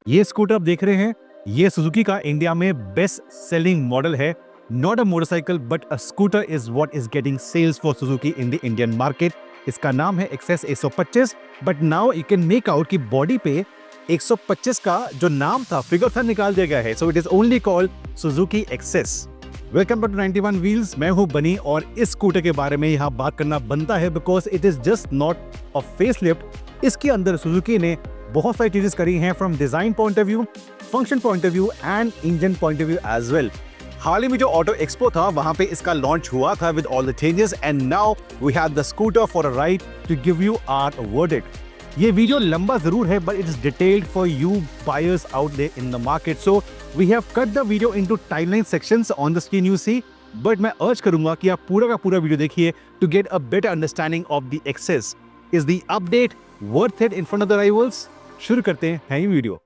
ये स्कूटर आप देख रहे हैं, ये सुजुकी का इंडिया में बेस्ट सेलिंग मॉडल है। Not a motorcycle but a scooter is what is getting sales for Suzuki in the Indian market. इसका नाम है Access 125, but now you can make out की बॉडी पे 125 का जो नाम था, फिगर था, निकाल दिया गया है। So it is only called Suzuki Access. Welcome to 91 wheels, मैं हूं बनी और इस स्कूटर के बारे में यहाँ बात करना बनता है because it is just not a facelift. इसके अंदर सुजुकी ने बहुत सारी चीजें करी हैं from design point of view, function point of view and engine point of view as well. हाल ही में जो ऑटो एक्सपो था वहां पे इसका लॉन्च हुआ था with all the changes and now we have the scooter for a ride to give you our verdict. ये वीडियो लंबा जरूर है but it is detailed for you buyers out there in the market, so we have cut the video into timeline sections on the screen you see, but मैं urge करूंगा कि आप पूरा का पूरा वीडियो देखिए to get a better understanding of the Access. Is the update worth it in front of the rivals? शुरू करते हैं ये वीडियो।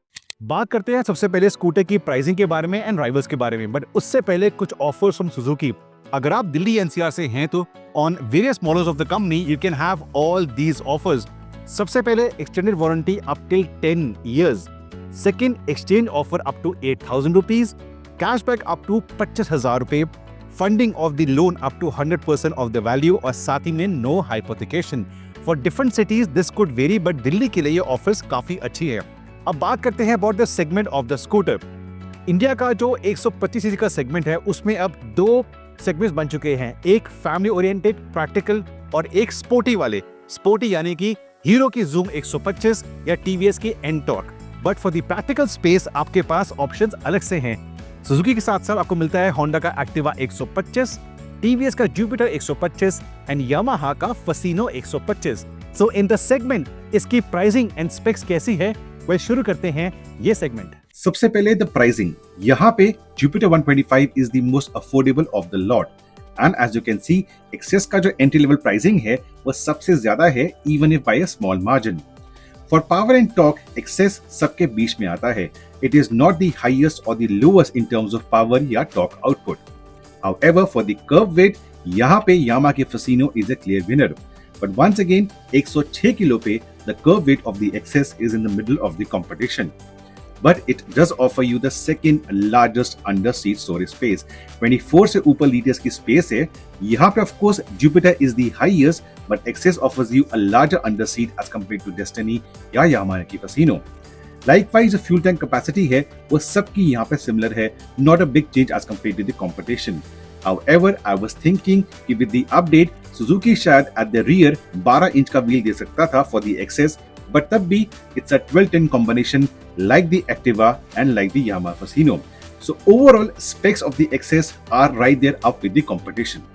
बात करते हैं सबसे पहले स्कूटर की प्राइसिंग के बारे में एंड राइवल्स के बारे में, बट उससे पहले कुछ ऑफर्स फ्रॉम सुजुकी। अगर आप दिल्ली एनसीआर से हैं तो on various models of the company you can have all these offers. सबसे पहले extended warranty up till 10 years, second exchange offer up to 8,000 rupees, cashback up to 25,000 रुपए, funding of the loan up to 100% of the value और साथ ही में no hypothecation. For different cities this could vary but Delhi के लिए ये offers काफी अच्छी है। अब बात करते हैं about the segment of the scooter. India का जो 125 सीसी का सेगमेंट है उसमें अब दो सेगमेंट्स बन चुके हैं, एक फैमिली ओरिएंटेड प्रैक्टिकल और एक स्पोर्टी वाले। स्पोर्टी यानी कि हीरो की जूम 125 या टीवीएस की Ntorq, but for the practical space आपके पास ऑप्शंस अलग से हैं। सुजुकी के साथ साथ आपको मिलता है होंडा का एक्टिवा 125, टीवीएस का जुपिटर 125 एंड यामाहा का Fascino 125। So in the segment इसकी प्राइसिंग एंड स्पेक्स कैसी है, वह शुरू करते हैं ये सेगमेंट। सबसे पहले द प्राइसिंग। यहाँ पे Jupiter 125 is the most affordable of the lot and as you can see Access का जो एंट्री लेवल प्राइसिंग है वो सबसे ज्यादा है, even if by a small margin. For power and torque Access सबके बीच में आता है। It is not the highest और the lowest in terms of power या torque output. However, for the curve weight, यहाँ पे यामा की Fascino is a clear winner. But once again, 106 kilo पे the curve weight of the Access is in the middle of the competition. But it does offer you the second largest under seat storage space. 24 से ऊपर litres की space है। यहाँ पे of course Jupiter is the highest, but Access offers you a larger under seat as compared to Destiny या यामा की Fascino. Likewise, जो fuel tank capacity है वो सबकी यहाँ पे similar है, not a big change as compared to the competition. However, I was thinking कि with the update, Suzuki शायद at the rear 12 इंच का व्हील दे सकता था for the Access, but तब भी it's a 12-10 combination like the Activa and like the Yamaha Fasino. So overall, specs of the Access are right there up with the competition.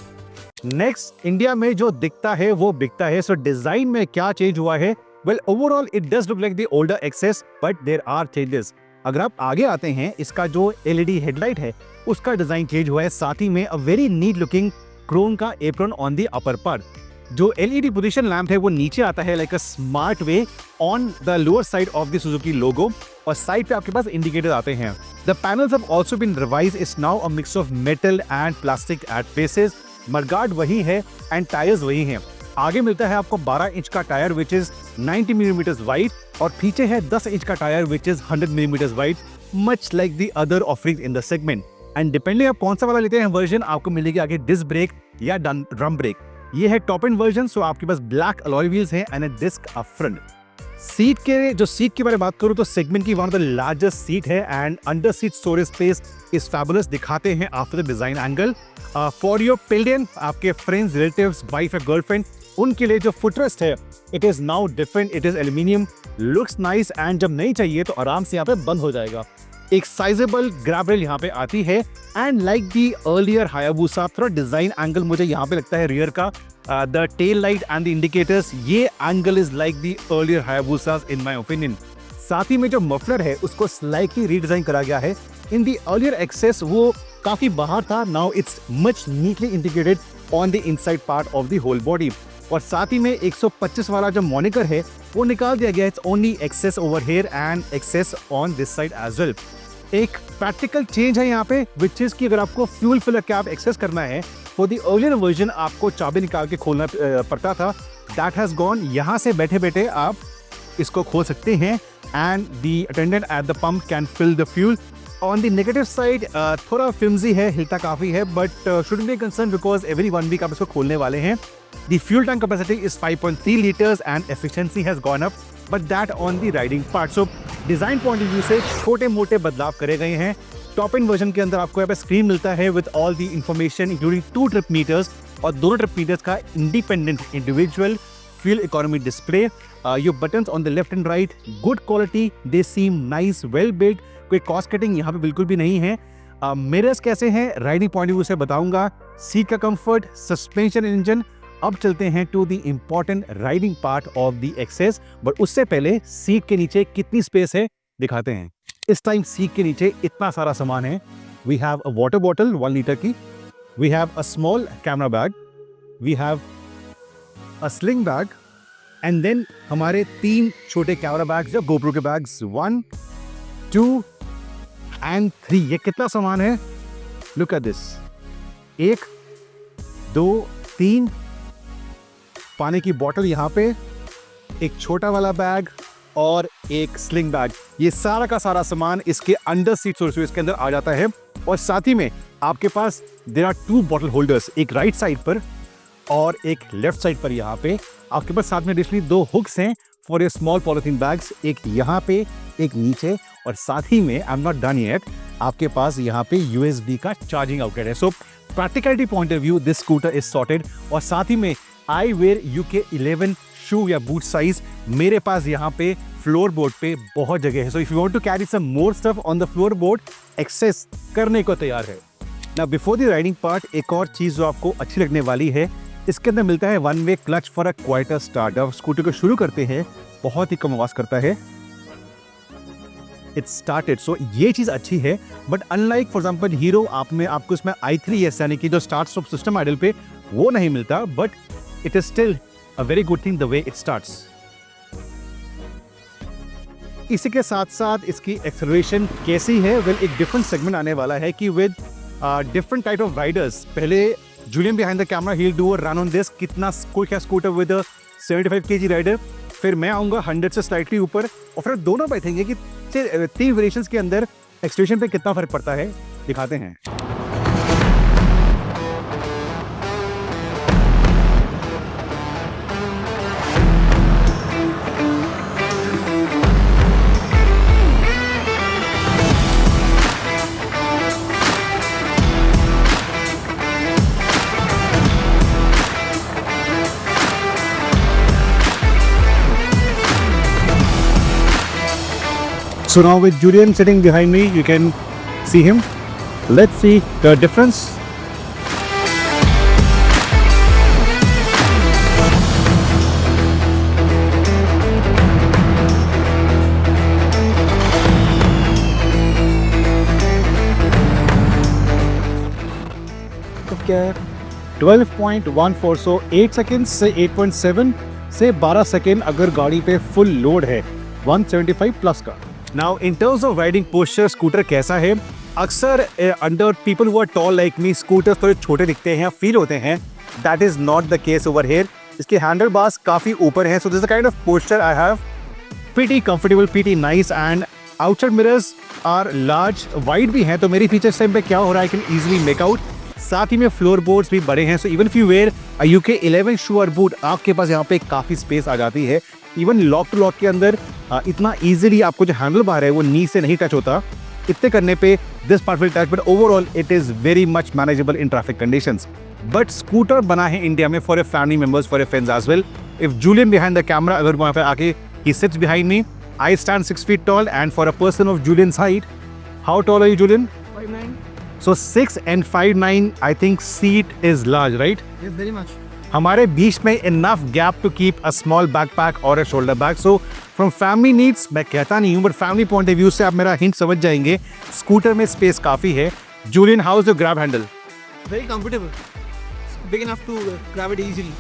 Next, India में जो दिखता है वो बिकता है। सो डिजाइन में क्या चेंज हुआ है? Well, overall it does look like the older Access, but there are changes. अगर आप आगे आते हैं, इसका जो LED हेडलाइट है उसका डिजाइन चेंज हुआ है, साथ ही में a very neat looking chrome का apron on the upper part. जो LED पोजीशन लैंप है वो नीचे आता है like a smart way on the lower side of the Suzuki logo और साइड पे आपके पास इंडिकेटर आते हैं। The panels have also been revised, it's now a mix of metal and plastic at faces. Mudguard वही है and tyres वही हैं। आगे मिलता है आपको 12 इंच का tyre which is 90 millimetre wide और पीछे है 10 इंच का tyre which is 100 millimetre wide, much like the other offerings in the segment. And depending आप कौन सा वाला लेते हैं वर्जन, आपको मिलेगी आगे डिस्क ब्रेक या ड्रम ब्रेक। ये है टॉप एंड वर्जन, सो आपके पास ब्लैक अलॉय व्हील्स हैं and a disc up front. Seat के बारे में बात करूं तो सेगमेंट की one of the largest seat है and under seat storage space is fabulous. दिखाते हैं after the design angle for your pillion, आपके फ्रेंड्स, रिलेटिव्स, वाइफ या गर्लफ्रेंड, उनके लिए जो फुटरेस्ट है it is now different, it is aluminium, looks nice and जब नहीं चाहिए तो आराम से यहाँ पे बंद हो जाएगा। एक साइजेबल ग्रैब रेल यहाँ पे आती है and like the earlier Hayabusa, थोड़ा डिजाइन एंगल मुझे यहाँ पे लगता है रियर का, the tail light and the indicators, ये angle is like the earlier Hayabusas in my opinion. साथ ही में जो मफलर है उसको स्लाइटली रीडिजाइन करा गया है। इन दी अर्लियर एक्सेस वो काफी बाहर था, now it's much neatly integrated on the inside part of the whole body. और साथ ही में 125 वाला जो मॉनिकर है वो निकाल दिया गया। It's only Access over here and Access on this side as well. एक प्रैक्टिकल चेंज है यहाँ पे विच इज कि अगर आपको फ्यूल फिलर कैप एक्सेस करना है, फॉर द अर्लियर वर्जन आपको चाबी निकाल के खोलना पड़ता था, दैट हैज गॉन। यहाँ से बैठे बैठे आप इसको खोल सकते हैं and the attendant at the pump can fill the fuel. On the negative side, थोड़ा flimsy है, हिलता काफ़ी है, but shouldn't be a concern because every 1 week आप इसको खोलने वाले हैं. The fuel tank capacity is 5.3 liters and efficiency has gone up, but that on the riding part. So design point of view से छोटे मोटे बदलाव करे गए हैं. टॉप एंड वर्जन के अंदर आपको यहाँ पे स्क्रीन मिलता है with all the information including 2 trip meters और दोनों ट्रिप मीटर्स का independent individual fuel economy display. Your buttons on the left and right, good quality, they seem nice, well build. कोई कॉस्ट कटिंग यहाँ पे बिल्कुल भी नहीं है. मिरर्स कैसे हैं राइडिंग पॉइंट ऑफ व्यू से बताऊंगा. सीट का कंफर्ट, सस्पेंशन, इंजन. अब चलते हैं to the important riding part of the Access, but उससे पहले सीट के नीचे कितनी स्पेस है दिखाते हैं. इस टाइम सीट के नीचे इतना सारा सामान है. We have a water bottle 1 litre की, we have a small camera bag, we have a sling bag and then हमारे 3 छोटे कैमरा बैग्स या गोप्रो के बैग्स 1, 2 एंड 3. ये कितना सामान है, लुक एट दिस. 1, 2, 3 पानी की बोतल यहाँ पे, एक छोटा वाला बैग और एक स्लिंग बैग. ये सारा का सारा सामान इसके अंडर सीट सोर्स के अंदर आ जाता है. और साथ ही में आपके पास देयर आर 2 बॉटल होल्डर्स, एक राइट साइड पर और एक लेफ्ट साइड पर. यहाँ पे आपके पास साथ में एडिशनली 2 हुक्स हैं for your small polythene bags, एक यहाँ पे एक नीचे. और साथ ही में I am not done yet, आपके पास यहाँ पे USB का चार्जिंग आउटलेट है. So practicality point of view this scooter is sorted. और साथ ही में आई वेयर UK 11 शू या बूट साइज. मेरे पास यहाँ पे फ्लोर बोर्ड पे बहुत जगह है. So if you want to carry some more stuff on the floorboard, Access करने को तैयार है. Now before the riding part, एक और चीज जो आपको अच्छी लगने वाली है, इसके अंदर मिलता है 1 way clutch for a quieter start. अब स्कूटर को शुरू करते हैं, बहुत ही कम आवाज करता है. It started. सो ये चीज अच्छी है, but unlike for example hero आपको इसमें i3s यानी कि जो स्टार्ट स्टॉप सिस्टम आइडल पे वो नहीं मिलता, but it is still a very good thing the way it starts. इसी के साथ साथ इसकी एक्सेलरेशन कैसी है, वेल एक डिफरेंट सेगमेंट आने वाला है कि with different type of riders. पहले जूलियन बिहाइंड द कैमरा ही will do a run on this, कितना कोई क्या स्कूटर विद 75 kg राइडर. फिर मैं आऊंगा 100 से स्लाइटली ऊपर और फिर दोनों बैठेंगे कि 3 वेरिएशंस के अंदर एक्सेलरेशन पे कितना फर्क पड़ता है, दिखाते हैं. So now with Julian sitting behind me, you can see him. Let's see the difference. तो क्या है 12.14, so 8 सेकेंड से 8.7 से 12 सेकेंड अगर गाड़ी पे फुल लोड है 175 प्लस का. Now in terms of riding posture scooter कैसा है, अक्सर under people who are tall like me scooters थोड़े छोटे दिखते हैं, फील होते हैं. That is not the case over here. इसके हैंडल बार्स काफी ऊपर हैं, so this is the kind of posture I have. Pretty comfortable, pretty nice and outside mirrors are large, wide भी हैं, तो मेरी पीछे इस टाइम पे क्या हो रहा है I can easily make out. साथ ही में फ्लोर बोर्ड्स भी बड़े हैं, so even if you wear a UK 11 shoe और बूट, आपके पास यहाँ पे काफी स्पेस आ जाती है. इवन लॉक टू लॉक के अंदर इतना इजीली आपको जो हैंडल बार है वो नी से नहीं टच होता. इतने करने पे this part will touch, but overall it is very much manageable in traffic conditions. But scooter बना है इंडिया में for a family members, for a friends as well. If Julian behind the camera, अगर वहां पे आके ही sits behind me, I stand 6 feet tall, and for a person of Julian's height, how tall are you, Julian? 5'9". So 6 and 5'9", I think seat is large, right? Yes, very much. हमारे बीच में enough gap to keep a small backpack or a shoulder bag. So from family needs, मैं कहता नहीं हूँ, but family point of view से आप मेरा hint समझ जाएंगे. स्कूटर में स्पेस काफी है. Julian, how is your grab handle? Very comfortable. Big enough to grab it easily.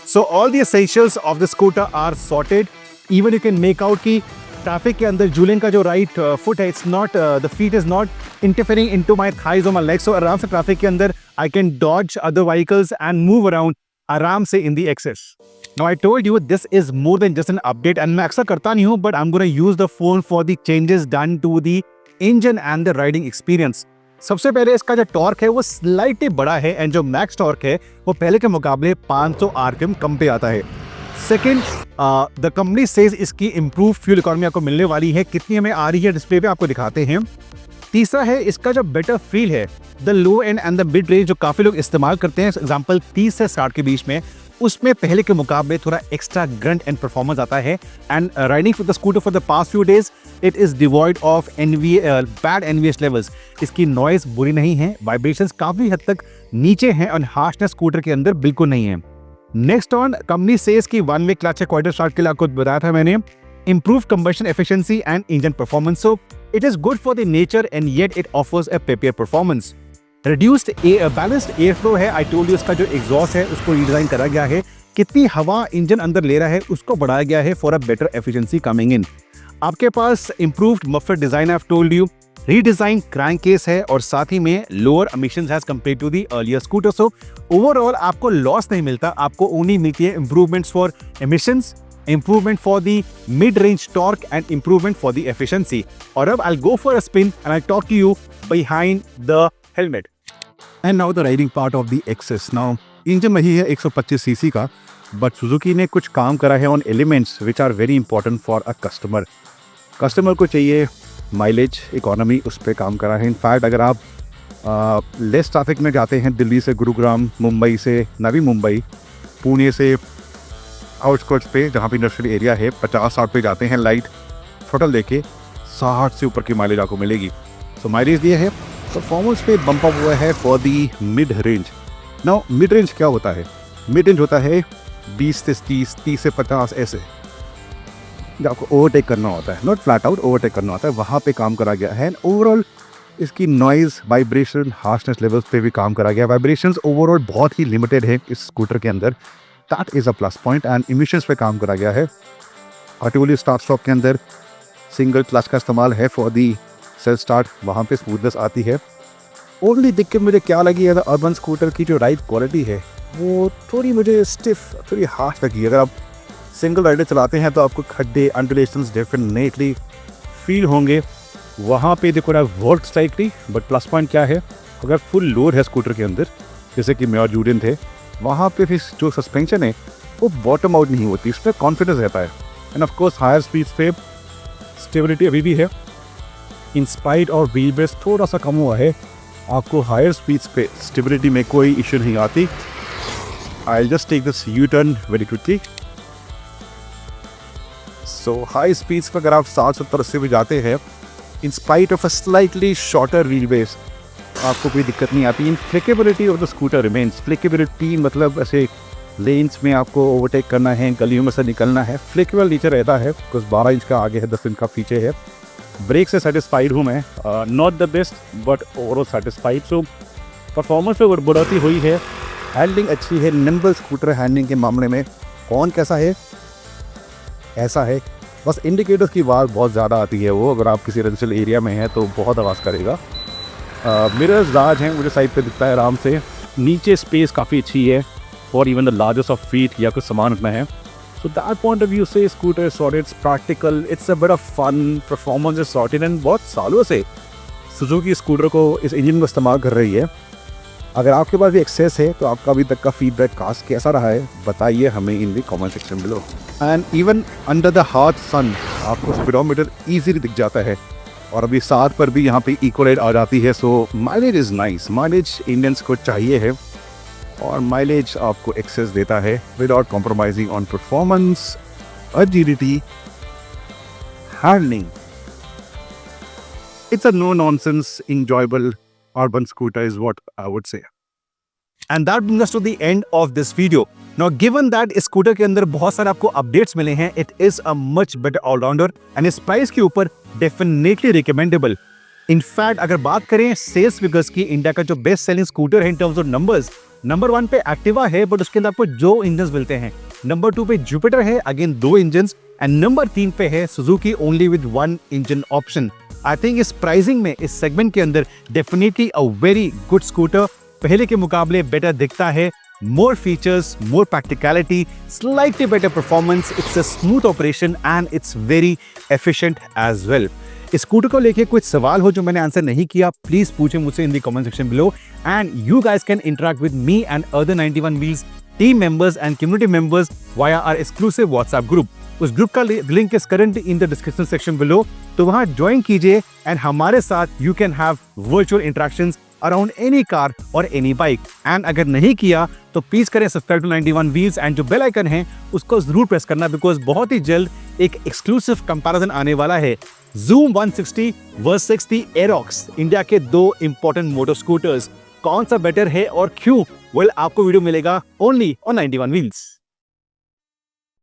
So all the essentials of the scooter are sorted. Even you can make out कि traffic के अंदर Julian का जो right foot है, it's not the feet is not interfering into my thighs और my legs. So आराम से traffic के अंदर I can dodge other vehicles and move around आराम से in the Access. Now I told you this is more than just an update and मैं अक्सर करता नहीं हूँ but I'm gonna use the phone for the changes done to the engine and the riding experience. सबसे पहले इसका जो torque है वो स्लाइटली बड़ा है एंड जो मैक्स टॉर्क है वो पहले के मुकाबले 500 आरपीएम कम पे आता है. सेकेंड, द कंपनी सेज इसकी इंप्रूव फ्यूल इकोनॉमी आपको मिलने वाली है. कितनी हमें आ रही है डिस्प्ले पे आपको दिखाते हैं. तीसरा है इसका जो बेटर फील है, the low and the mid range जो काफी लोग इस्तेमाल करते हैं, एग्जांपल 30 से 60 के बीच में, उसमें पहले के मुकाबले थोड़ा एक्स्ट्रा ग्रंट एंड परफॉर्मेंस आता है. And riding with the scooter for the past few days it is devoid of bad NVS levels. इसकी नॉइज बुरी नहीं है, वाइब्रेशंस काफी हद तक नीचे हैं और हार्शनेस स्कूटर के अंदर बिल्कुल नहीं है. नेक्स्ट ऑन, कंपनी सेज की 1 वे क्लच है क्वार्टर स्टार्ट के लिए, आपको बताया था मैंने. Improve combustion efficiency and engine performance, so it is good for the nature and yet it offers a peppier performance. Reduced balanced airflow है, I told you इसका जो एग्जॉस्ट है उसको रीडिजाइन करा गया है. कितनी हवा इंजन अंदर ले रहा है उसको बढ़ाया गया है for a better efficiency coming in. आपके पास improved muffler design I've told you, redesign crank case है और साथ ही में lower emissions as compared to the earlier scooter. So overall आपको लॉस नहीं मिलता, आपको ओनली मिलती है improvements for emissions, improvement for the mid-range torque and improvement for the efficiency. और अब I'll go for a spin and I'll talk to you behind the helmet. And now the riding part of the Access. Now engine वही है 125 CC का, but Suzuki ने कुछ काम करा है on elements which are very important for a customer. Customer को चाहिए माइलेज, इकोनॉमी, उस पर काम करा है. इनफैक्ट अगर आप लेस ट्रैफिक में जाते हैं, दिल्ली से गुरुग्राम, मुंबई से नवी मुंबई, पुणे से आउटस्कर्ट्स पे जहाँ पे इंडस्ट्रियल एरिया है, 50-60 पे जाते हैं, लाइट थ्रोटल लेके 60 से ऊपर की माइलेज आपको मिलेगी. सो माइलेज दिया है, परफॉर्मेंस पे बम्प अप हुआ है for the mid range. Now mid range क्या होता है? मिड रेंज होता है 20 से 30, 30 से 50, ऐसे जो आपको ओवरटेक करना होता है, नॉट फ्लैट आउट, ओवरटेक करना होता है, वहाँ पे काम करा गया है. ओवरऑल इसकी नॉइज़, वाइब्रेशन, हार्शनेस लेवल्स पे भी काम करा गया. वाइब्रेशंस ओवरऑल बहुत ही लिमिटेड है इस स्कूटर के अंदर, that is a plus point. And emissions पे काम करा गया है. ऑटोमेटिक स्टार्ट स्टॉप के अंदर सिंगल क्लच का इस्तेमाल है फॉर दी सेल्फ स्टार्ट, वहाँ पे स्मूथनेस आती है. ओनली दिक्कत मुझे क्या लगी है, अर्बन स्कूटर की जो राइड क्वालिटी है वो थोड़ी मुझे स्टिफ, थोड़ी हार्श लगी. अगर आप सिंगल राइडर चलाते हैं तो आपको खड्डे, अंडुलेशंस डेफिनेटली फील होंगे. वहाँ पे देखो ना work slightly, but plus point क्या है, अगर फुल लोड है स्कूटर के अंदर, जैसे कि मेयर जूडियन थे, वहाँ पे फिर जो सस्पेंशन है वो बॉटम आउट नहीं होती, इसमें कॉन्फिडेंस रहता है. And of course higher speeds पे स्टेबिलिटी अभी भी है. इन स्पाइट और व्हील बेस थोड़ा सा कम हुआ है, आपको हायर स्पीड्स पे स्टेबिलिटी में कोई इशू नहीं आती. I just take this U turn very quickly. So high speeds पर अगर आप 60-70-80 पे जाते हैं, in spite of a slightly shorter wheel base, आपको कोई दिक्कत नहीं आती. In flexibility of the scooter remains. Flexibility मतलब ऐसे लेन्स में आपको ओवरटेक करना है, गलियों में से निकलना है, फ्लेक्सिबल नीचे रहता है. कुछ 12 इंच का आगे है, 10 इंच का पीछे है. ब्रेक से सेटिस्फाइड हूँ मैं, not the best but overall satisfied. So performance पे बढ़ोतरी हुई है, हैंडलिंग अच्छी है. निम्बल स्कूटर हैंडलिंग के मामले में कौन कैसा है, ऐसा है. बस इंडिकेटर्स की आवाज़ बहुत ज़्यादा आती है, वो अगर आप किसी रेजिडेंशियल एरिया में हैं तो बहुत आवाज़ करेगा. मिरर्स लार्ज हैं, मुझे साइड पे दिखता है आराम से. नीचे स्पेस काफ़ी अच्छी है और even the largest of feet या कुछ सामान रखना है. So that point of view से scooter sorted, it's practical, it's a bit of fun, performance is sorted. And बहुत सालों से सुजुकी स्कूटर को इस इंजन को इस्तेमाल कर रही है. अगर आपके पास भी एक्सेस है तो आपका अभी तक का फीडबैक कास्ट कैसा रहा है बताइए हमें in the comment section below. And even under the hot sun आपको स्पीडोमीटर ईजीली दिख जाता है और अभी 7 पर भी यहाँ पे इक्वल रेट आ जाती है. So mileage is nice. Mileage Indians को चाहिए है और माइलेज आपको एक्सेस देता है without compromising on performance, agility, handling. It's a no-nonsense, enjoyable urban scooter is what I would say. And that brings us to the end of this video. Now, given that इस scooter के अंदर बहुत सारे आपको updates मिले हैं, it is a much better all-rounder and इस price के ऊपर definitely recommendable. इनफैक्ट अगर बात करें सेल्स फिगर्स की, इंडिया का जो बेस्ट सेलिंग स्कूटर है इन टर्म्स ऑफ नंबर्स, नंबर 1 पे एक्टिवा है बट उसके अंदर आपको 2 इंजन मिलते हैं. नंबर 2 पे जुपिटर है, अगेन 2 इंजन. एंड नंबर 3 पे है Suzuki only with 1 engine option. I think इस प्राइसिंग में, इस सेगमेंट के अंदर definitely a very good scooter. पहले के मुकाबले बेटर दिखता है, more features, more practicality, slightly better performance. It's a smooth operation and it's very efficient as well. इस स्कूटर को लेके कुछ सवाल हो जो मैंने आंसर नहीं किया, प्लीज पूछे मुझसे in the comment section below and you guys can interact with me and other 91 wheels team members and community members via our exclusive WhatsApp group. उस ग्रुप का link is currently in the description section below, तो वहां join कीजिए and हमारे साथ you can have virtual interactions around any car और any bike. And अगर नहीं किया तो प्लीज करें सब्सक्राइब टू 91 व्हील्स एंड जो बेल आइकन है उसको जरूर प्रेस करना, बिकॉज बहुत ही जल्द एक एक्सक्लूसिव कंपैरिजन आने वाला है. Zoom 160 versus the Aerox, India के दो इंपॉर्टेंट मोटर स्कूटर्स, कौन सा बेटर है और क्यों, वेल आपको वीडियो मिलेगा ओनली ऑन 91 व्हील्स.